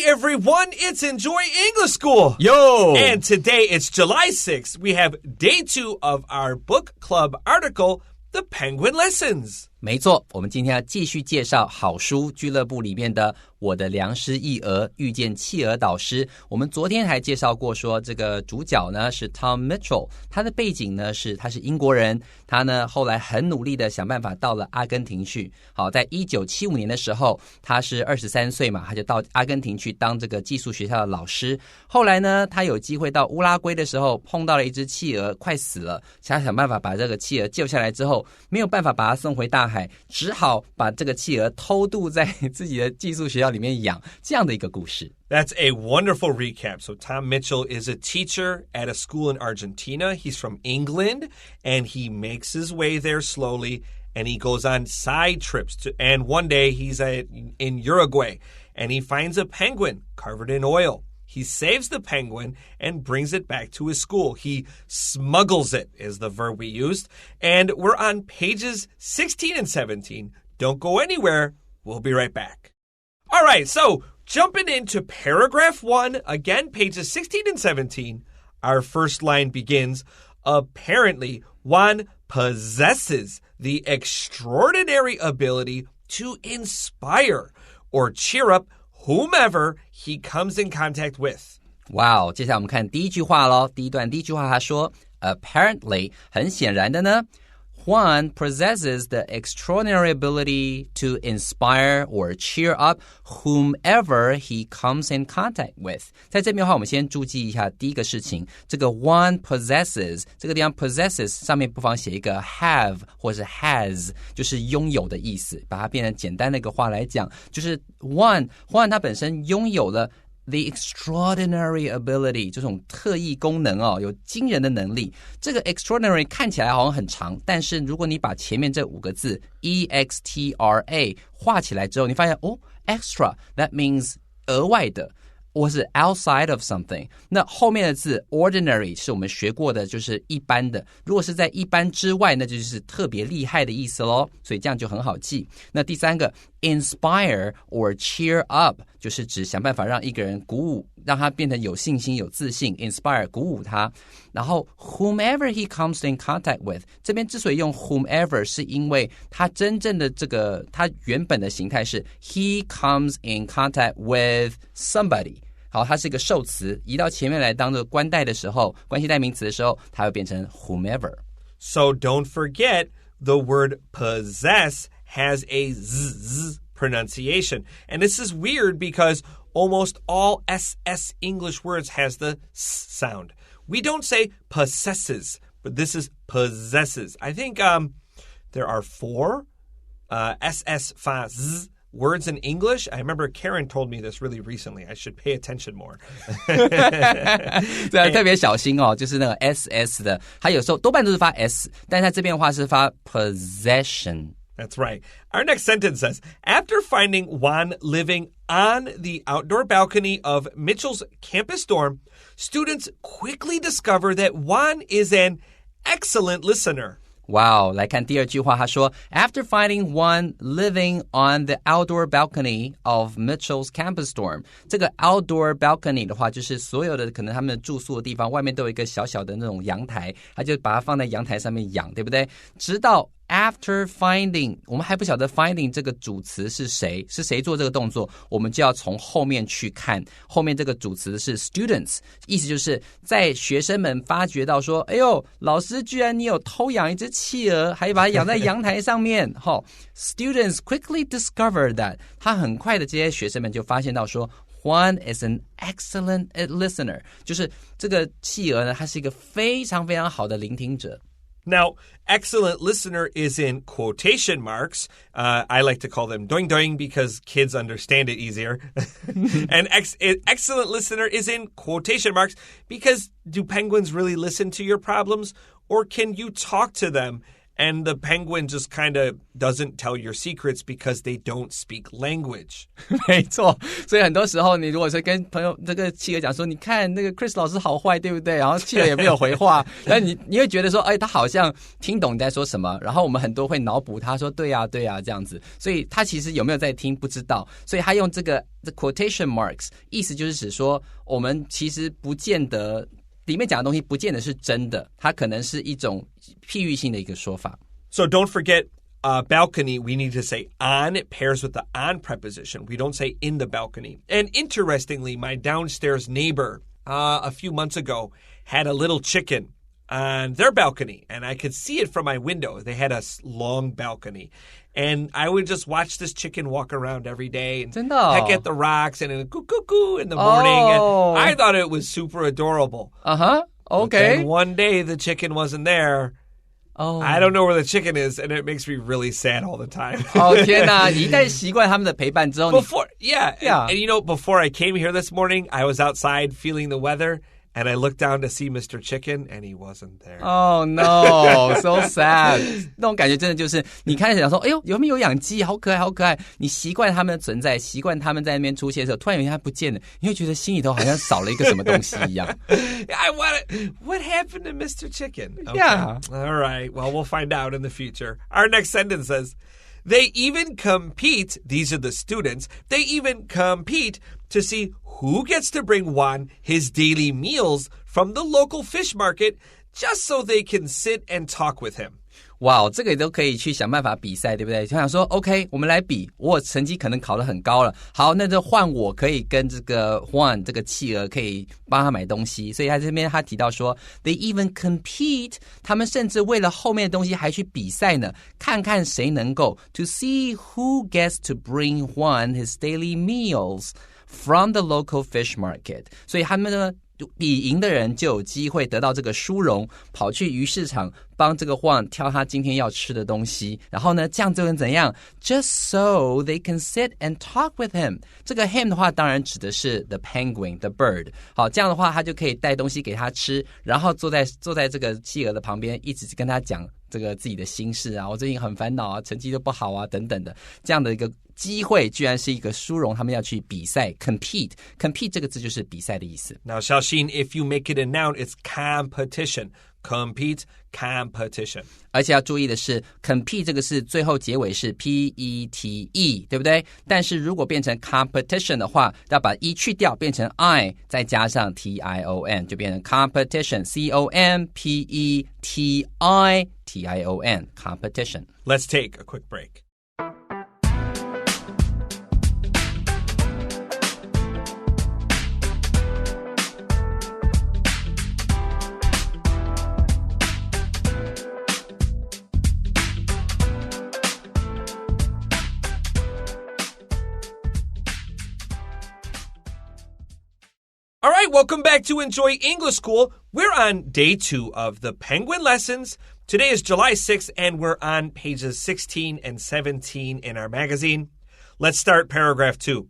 everyone, it's Enjoy English School. Yo! And today it's July 6th. We have day 2 of our book club article, The Penguin Lessons. 没错，我们今天要继续介绍好书俱乐部里面的我的良师益儿遇见企鹅导师。我们昨天还介绍过说这个主角呢是 Tom Mitchell， 他的背景呢是他是英国人，他呢后来很努力的想办法到了阿根廷去。好，在1975年的时候，他是23岁嘛，他就到阿根廷去当这个寄宿学校的老师。后来呢，他有机会到乌拉圭的时候，碰到了一只企鹅快死了，他想办法把这个企鹅救下来之后，没有办法把它送回大海，只好把这个企鹅偷渡在自己的寄宿学校里面养，这样的一个故事。That's a wonderful recap. So Tom Mitchell is a teacher at a school in Argentina. He's from England, and he makes his way there slowly, and he goes on side trips. And one day he's in Uruguay, and he finds a penguin covered in oil. He saves the penguin and brings it back to his school. He smuggles it, is the verb we used. And we're on pages 16 and 17. Don't go anywhere. We'll be right back. All right, so jumping into paragraph 1, again, pages 16 and 17, our first line begins, apparently, Juan possesses the extraordinary ability to inspire or cheer up whomever he comes in contact with. Wow, 接下来我们看第一句话咯。第一句话他说 apparently 很显然的呢Juan possesses the extraordinary ability to inspire or cheer up whomever he comes in contact with. 在这边的话，我们先注记一下第一个事情，这个 Juan possesses 这个地方 possesses 上面不妨写一个 have 或是 has， 就是拥有的意思，把它变成简单的一个话来讲，就是 Juan 他本身拥有了The extraordinary ability 这种特异功能哦，有惊人的能力。这个 extraordinary 看起来好像很长，但是如果你把前面这5个字 extra 画起来之后，你发现哦 extra that means 额外的，或是 outside of something。那后面的字 ordinary 是我们学过的，就是一般的。如果是在一般之外，那就是特别厉害的意思咯。所以这样就很好记。那第三个 inspire or cheer up 就是指想办法让一个人鼓舞，让他变得有信心、有自信 inspire 鼓舞他。然后 whomever he comes in contact with 这边之所以用 whomever 是因为他真正的这个他原本的形态是 he comes in contact with somebody。好，它是一个受词，移到前面来当做关代的时候，关系代名词的时候，它会变成 whomever. So don't forget the word possess has a z pronunciation. And this is weird because almost all SS English words has the s sound. We don't say possesses, but this is possesses. I think there are 4 SS fa z words in English. I remember Karen told me this really recently. I should pay attention more. 对，特别小心哦，就是那个 SS 的，它有时候多半都是发 S， 但是它这边的话是发 possession. That's right. Our next sentence says, after finding Juan living on the outdoor balcony of Mitchell's campus dorm, students quickly discover that Juan is an excellent listener. Wow, 来看第二句话，他说 After finding Juan living on the outdoor balcony of Mitchell's campus dorm， 这个 outdoor balcony 的话，就是所有的可能他们住宿的地方外面都有一个小小的那种阳台，他就把它放在阳台上面养，对不对？直到After finding， 我们还不晓得 finding 这个主词是谁做这个动作，我们就要从后面去看。后面这个主词是 students， 意思就是在学生们发觉到说，哎呦，老师居然你有偷养一只企鹅，还把它养在阳台上面。Students quickly discovered that， 他很快的这些学生们就发现到说Juan is an excellent listener， 就是这个企鹅呢，它是一个非常非常好的聆听者。Now, excellent listener is in quotation marks. I like to call them doing doing because kids understand it easier. And excellent listener is in quotation marks because do penguins really listen to your problems? Or can you talk to them And the penguin just kind of doesn't tell your secrets because they don't speak language. 没错，所以很多时候你如果是跟朋友这个企鹅讲说，你看那个 Chris 老师好坏，对不对？然后企鹅也没有回话，然后你会觉得说，哎，他好像听懂你在说什么。然后我们很多会脑补他说，对啊，对啊，这样子。所以他其实有没有在听不知道，所以他用这个 the quotation marks， 意思就是指说，我们其实不见得。里面讲的东西不见得是真的，它可能是一种譬喻性的一个说法。So don't forget, balcony, we need to say on. It pairs with the on preposition. We don't say in the balcony. And interestingly, my downstairs neighbor a few months ago had a little chicken on their balcony, and I could see it from my window. They had a long balcony. And I would just watch this chicken walk around every day and peck at the rocks and coo coo coo in the morning. And I thought it was super adorable. Okay. But then one day the chicken wasn't there. I don't know where the chicken is, and it makes me really sad all the time. 天哪！你一旦习惯他们的陪伴之后 Yeah. And before I came here this morning, I was outside feeling the weather.And I looked down to see Mr. Chicken, and he wasn't there. Oh, no. So sad. 那种感觉真的就是，你开始想说，哎呦，有没有养鸡？好可爱，好可爱。你习惯他们的存在，习惯他们在那边出现的时候，突然有一天他不见了，你会觉得心里头好像少了一个什么东西一样。What happened to Mr. Chicken? Okay. Yeah. All right. Well, we'll find out in the future. Our next sentence says,They even compete, these are the students, they even compete to see who gets to bring Juan his daily meals from the local fish market just so they can sit and talk with him. 哇，这个都可以去想办法比赛，对不对？就想说 OK 我们来比，我成绩可能考得很高了，好，那就换我可以跟这个 Juan 这个企鹅可以帮他买东西。所以他这边他提到说 They even compete， 他们甚至为了后面的东西还去比赛呢，看看谁能够 to see who gets to bring Juan his daily meals from the local fish market。 所以他们呢比赢的人就有机会得到这个殊荣，跑去鱼市场帮这个Juan挑他今天要吃的东西，然后呢这样就能怎样 Just so they can sit and talk with him。 这个 him 的话当然指的是 the penguin the bird。 好，这样的话他就可以带东西给他吃，然后坐在这个企鹅的旁边，一直跟他讲这个自己的心事啊，我最近很烦恼啊，成绩都不好啊等等的，这样的一个机会居然是一个殊荣，他们要去比赛 compete 这个字就是比赛的意思。 Now, Xiaoxin, if you make it a noun, it's competition. Compete, competition. 而且要注意的是 compete 这个是最后结尾是 P-E-T-E 对不对？但是如果变成 competition 的话，要把 E 去掉变成 I 再加上 T-I-O-N 就变成 competition C-O-M-P-E-T-I-T-I-O-N competition. Let's take a quick break. All right, welcome back to Enjoy English School. We're on day 2 of the Penguin lessons. Today is July 6th, and we're on pages 16 and 17 in our magazine. Let's start paragraph 2.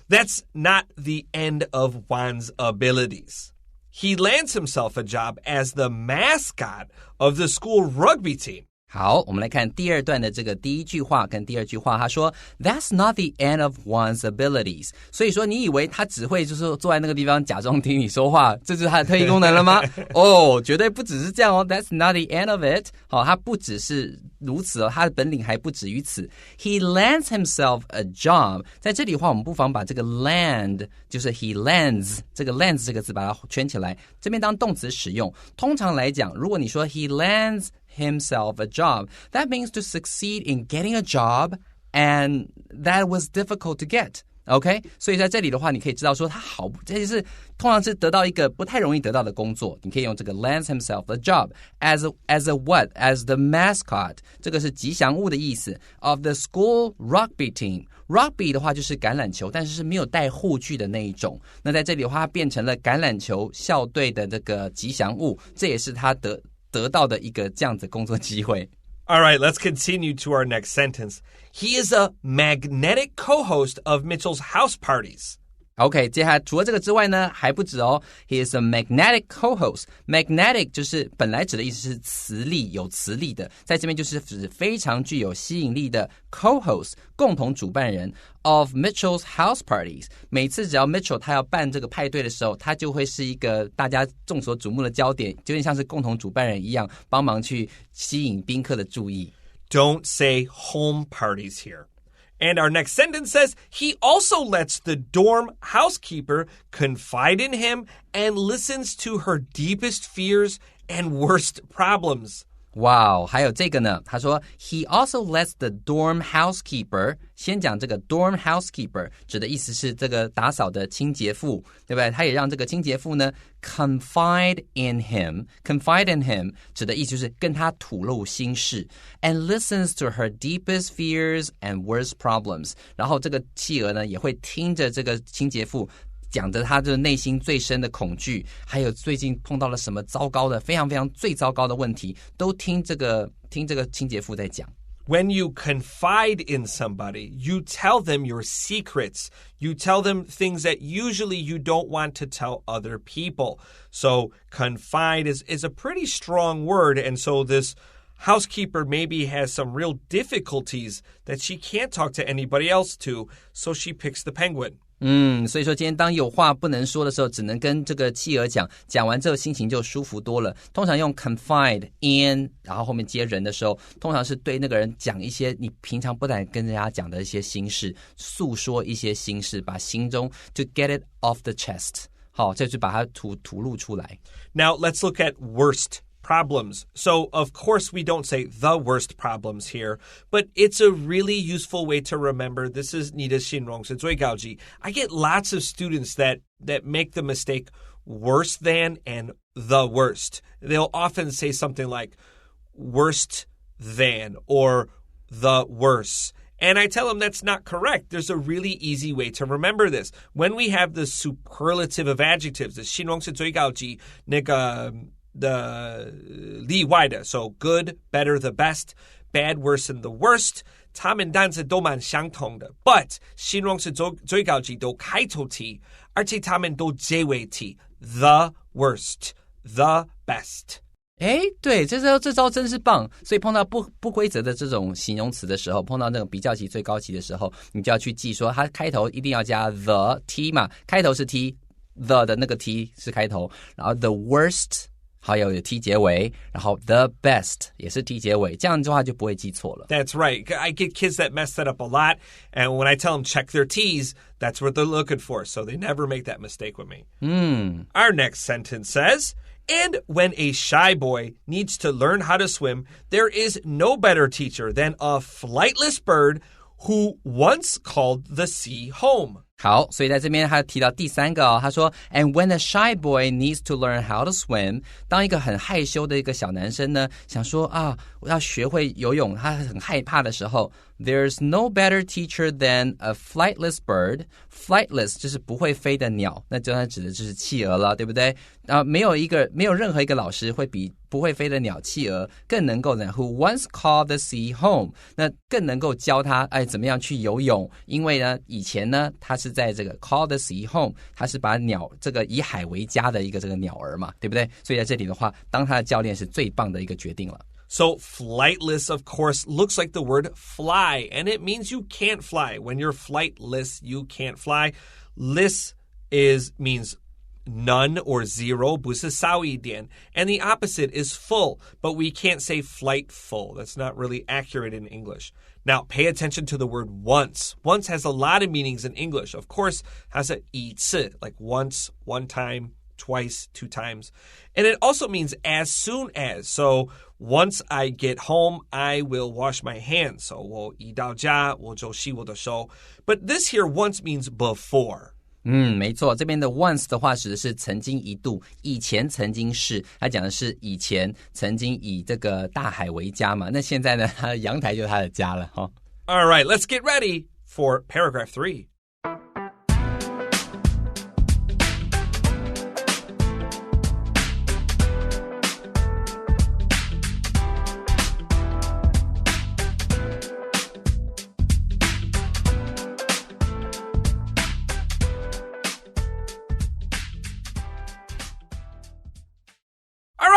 That's not the end of Juan's abilities. He lands himself a job as the mascot of the school rugby team. 好，我们来看第二段的这个第一句话跟第二句话，他说 That's not the end of one's abilities。 所以说你以为他只会就是坐在那个地方假装听你说话，这就是他的特异功能了吗？哦，绝对不只是这样哦。 That's not the end of it。 好，他不只是如此哦，他的本领还不止于此。 He lands himself a job。 在这里的话，我们不妨把这个 land 就是 he lands 这个 lands 这个字把它圈起来，这边当动词使用。通常来讲，如果你说 he lands himself a job, that means to succeed in getting a job and that was difficult to get. OK? 所以在这里的话，你可以知道说他好，这就是通常是得到一个不太容易得到的工作，你可以用这个 lands himself a job as a what? As the mascot. 这个是吉祥物的意思 of the school rugby team. Rugby 的话就是橄榄球，但是是没有带护具的那一种。那在这里的话，它变成了橄榄球校队的这个吉祥物，这也是他得到的一个这样子工作机会。 All right, let's continue to our next sentence. He is a magnetic co-host of Mitchell's house parties. OK， 接下来除了这个之外呢，还不止哦。He is a magnetic co-host. Magnetic 就是本来指的意思是磁力，有磁力的，在这边就是指非常具有吸引力的 co-host， 共同主办人 of Mitchell's house parties. 每次只要 Mitchell 他要办这个派对的时候，他就会是一个大家众所瞩目的焦点，就有点像是共同主办人一样，帮忙去吸引宾客的注意。Don't say home parties here.And our next sentence says, he also lets the dorm housekeeper confide in him and listens to her deepest fears and worst problems. 哇，还有这个呢，他说 he also lets the dorm housekeeper， 先讲这个 dorm housekeeper 指的意思是这个打扫的清洁妇，对不对？他也让这个清洁妇呢 confide in him 指的意思就是跟他吐露心事 and listens to her deepest fears and worst problems， 然后这个企鹅呢也会听着这个清洁妇讲着他的内心最深的恐惧，还有最近碰到了什么糟糕的非常非常最糟糕的问题，都听这个清洁妇在讲。When you confide in somebody, you tell them your secrets. You tell them things that usually you don't want to tell other people. So confide is a pretty strong word, and so this housekeeper maybe has some real difficulties that she can't talk to anybody else to, so she picks the penguin.所以说今天当有话不能说的时候，只能跟这个企鹅讲，讲完之后心情就舒服多了。通常用 confide in， 然后后面接人的时候，通常是对那个人讲一些你平常不敢跟人家讲的一些心事，诉说一些心事，把心中 to get it off the chest， 好，这就把它吐露出来。Now let's look at worst.Problems. So, of course, we don't say the worst problems here, but it's a really useful way to remember this is 你的形容是最高级. I get lots of students that make the mistake worse than and the worst. They'll often say something like worst than or the worse.And I tell them that's not correct. There's a really easy way to remember this. When we have the superlative of adjectives, the 形容是最高级那个the 例外的 so good, better, the best, bad, worse, and the worst 它们单词都蛮相同的 but 形容词最高级都开头题而且它们都结尾题 the worst, the best 对，这招真是棒。所以碰到不规则的这种形容词的时候，碰到那种比较级最高级的时候，你就要去记说它开头一定要加 the t 嘛，开头是 t the 的那个 t 是开头，然后 the worst还有 t 结尾，然后 the best 也是 t 结尾，这样的话就不会记错了。That's right. I get kids that mess that up a lot, and when I tell them check their t's, that's what they're looking for, so they never make that mistake with me. Our next sentence says...And when a shy boy needs to learn how to swim, there is no better teacher than a flightless bird who once called the sea home. 好，所以在这边他提到第三个他说 And when a shy boy needs to learn how to swim， 当一个很害羞的一个小男生呢，想说我要学会游泳，他很害怕的时候 There's no better teacher than a flightless bird. Flightless 就是不会飞的鸟，那就指的就是企鹅了，对不对？没有任何一个老师会比不会飞的鸟企鹅更能够呢 Who once called the sea home， 那更能够教他怎么样去游泳，因为呢以前呢他是在这个 call the sea home， 他是把鸟这个以海为家的一个这个鸟儿嘛，对不对？所以在这里的话，当他的教练是最棒的一个决定了。So flightless, of course, looks like the word fly, and it means you can't fly. When you're flightless, you can't fly. Less means none or zero, 不是少一点. And the opposite is full, but we can't say flightful. That's not really accurate in English. Now, pay attention to the word once. Once has a lot of meanings in English. Of course, has a 一次, like once, one time, twice, two times. And it also means as soon as. So once I get home, I will wash my hands. So 我一到家，我就洗我的手. But this here once means before. 没错，这边的 once 的话指的是曾经一度，以前曾经是，他讲的是以前曾经以这个大海为家嘛，那现在呢，他的阳台就是他的家了哈。All right, let's get ready for paragraph 3.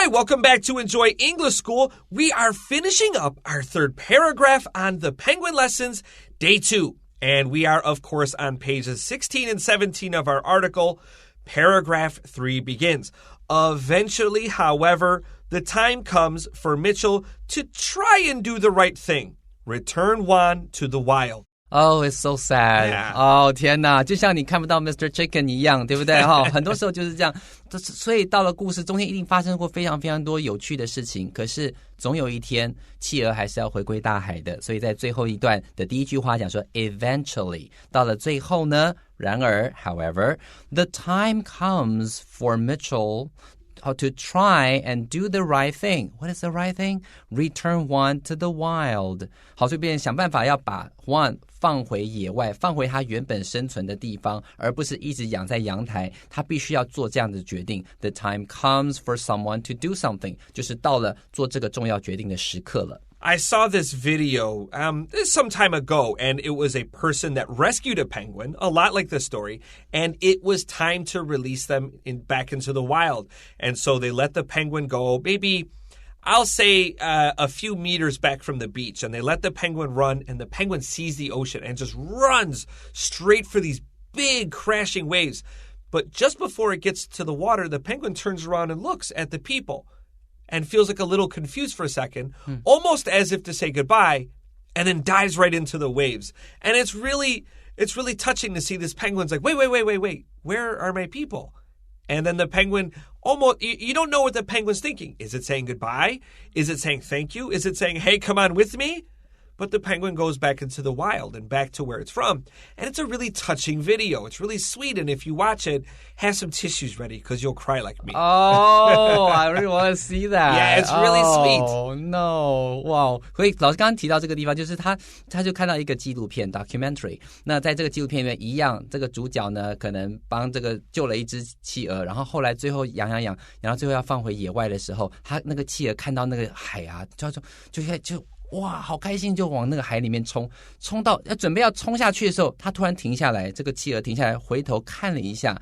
right, welcome back to Enjoy English School. We are finishing up our third paragraph on the penguin lessons, day 2. And we are, of course, on pages 16 and 17 of our article. Paragraph 3 begins. Eventually, however, the time comes for Mitchell to try and do the right thing. Return Juan to the wild. Oh, it's so sad. Yeah. 天哪，就像你看不到 Mr. Chicken 一样，对不对？很多时候就是这样。所以到了故事中间一定发生过非常非常多有趣的事情，可是总有一天企鹅还是要回归大海的。所以在最后一段的第一句话讲说 eventually， 到了最后呢，然而 however the time comes for Mitchell to try and do the right thing. What is the right thing? Return Juan to the wild. 好，所以别人想办法要把 Juan 放回野外，放回他原本生存的地方，而不是一直养在阳台。他必须要做这样的决定。The time comes for someone to do something. 就是到了做这个重要决定的时刻了。I saw this video some time ago, and it was a person that rescued a penguin, a lot like this story, and it was time to release them back into the wild. And so they let the penguin go, maybe, I'll say a few meters back from the beach, and they let the penguin run, and the penguin sees the ocean and just runs straight for these big crashing waves. But just before it gets to the water, the penguin turns around and looks at the people.And feels like a little confused for a second, almost as if to say goodbye, and then dives right into the waves. And it's really touching to see this penguin's like, wait, where are my people? And then the penguin almost, you don't know what the penguin's thinking. Is it saying goodbye? Is it saying thank you? Is it saying, hey, come on with me?But the penguin goes back into the wild and back to where it's from. And it's a really touching video. It's really sweet. And if you watch it, have some tissues ready because you'll cry like me. Oh, I really want to see that. Yeah, it's really sweet. Oh, no. Wow. 所以老师刚刚提到这个地方，就是他就看到一个纪录片 documentary。那在这个纪录片里面一样，这个主角呢可能帮这个救了一只企鹅，然后后来最后养，然后最后要放回野外的时候，他那个企鹅看到那个海啊，就哇，好开心，就往那个海里面冲到准备要冲下去的时候，他突然停下来，这个企鹅停下来，回头看了一下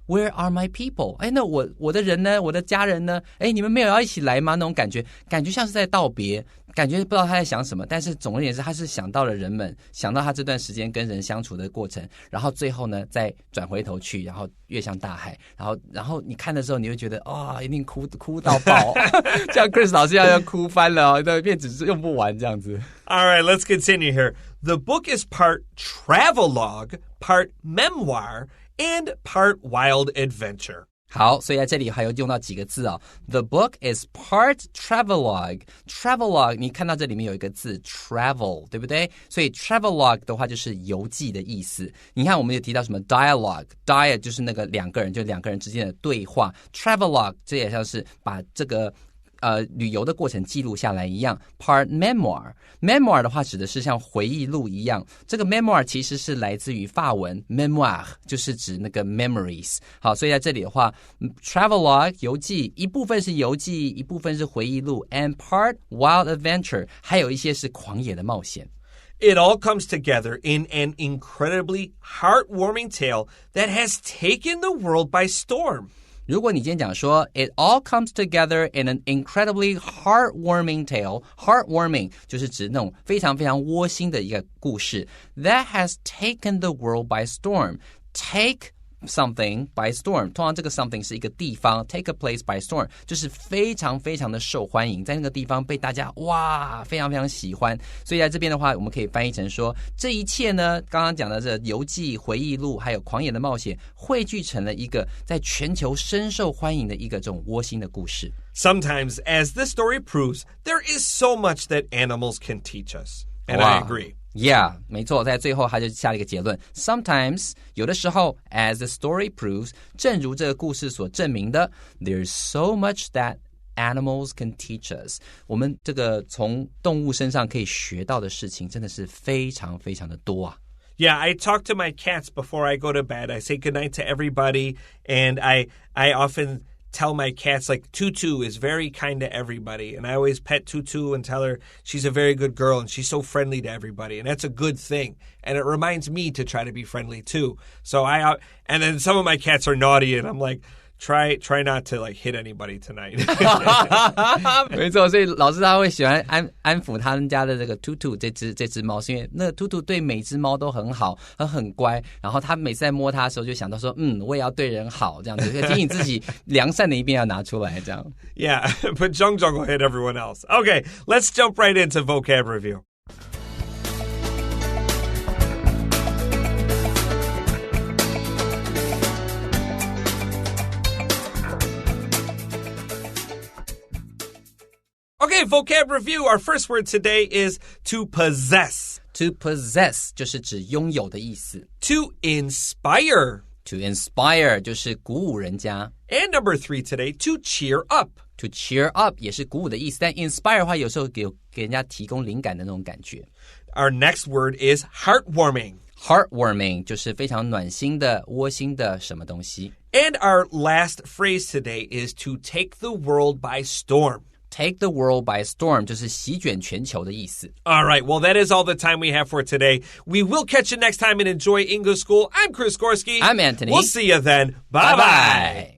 ，Where are my people? 那我的人呢？我的家人呢？你们没有要一起来吗？那种感觉像是在道别，感觉不知道他在想什么，但是总而言之，他是想到了人们，想到他这段时间跟人相处的过程，然后最后呢，再转回头去，然后跃向大海，然后你看的时候，你会觉得一定哭到爆，像 Chris 老师要哭翻了，那片子用不完这样子。All right, let's continue here. The book is part travelogue, part memoir.And part wild adventure. 好，所以在这里还有用到几个字The book is part travelogue. Travelogue 你看到这里面有一个字 travel， 对不对？所以 travelogue 的话就是游记的意思。你看我们有提到什么 dialogue 就是那个两个人之间的对话。travelogue 这也像是把这个旅游的过程记录下来一样。Part memoir 的话指的是像回忆录一样，这个 memoir 其实是来自于法文 memoir， 就是指那个 memories。好，所以在这里的话 travelogue 游记，一部分是游记，一部分是回忆录 and part wild adventure， 还有一些是狂野的冒险。It all comes together in an incredibly heartwarming tale that has taken the world by storm.如果你今天讲说 It all comes together in an incredibly heartwarming tale. Heartwarming 就是指那种非常非常窝心的一个故事 That has taken the world by storm. Take something by storm. 通常这个 something 是一个地方 Take a place by storm 就是非常非常的受欢迎，在那个地方被大家非常非常喜欢。所以在这边的话我们可以翻译成说，这一切呢刚刚讲的这游记回忆录还有狂野的冒险汇聚成了一个在全球深受欢迎的一个这种窝心的故事。 Sometimes, as this story proves, there is so much that animals can teach us. And I agree.Yeah, 没错，在最后他就下了一个结论 Sometimes, 有的时候 as the story proves 正如这个故事所证明的 There's so much that animals can teach us 我们这个從動物身上可以學到的事情真的是非常非常的多啊。Yeah, I talk to my cats before I go to bed. I say goodnight to everybody, and I often tell my cats, like, Tutu is very kind to everybody. And I always pet Tutu and tell her she's a very good girl and she's so friendly to everybody. And that's a good thing. And it reminds me to try to be friendly too. So and then some of my cats are naughty and I'm like, Try not to like hit anybody tonight. 没错，所以老师他会喜欢安抚他们家的这个兔兔这只猫，是因为那个兔兔对每只猫都很好，很乖。然后他每次在摸它的时候，就想到说，我也要对人好，这样子，提醒自己良善的一面要拿出来，这样。Yeah, but Zhong will hit everyone else. Okay, let's jump right into vocab review. Okay, vocab review. Our first word today is to possess. To possess 就是指拥有的意思。To inspire. To inspire 就是鼓舞人家。And number 3 today, to cheer up. To cheer up 也是鼓舞的意思，但 inspire 的话有时候给人家提供灵感的那种感觉。Our next word is heartwarming. Heartwarming 就是非常暖心的、窝心的什么东西。And our last phrase today is to take the world by storm.Take the world by storm 就是席卷全球的意思。All right, well, that is all the time we have for today. We will catch you next time and enjoy English School. I'm Chris Gorski. I'm Antony. We'll see you then. Bye-bye.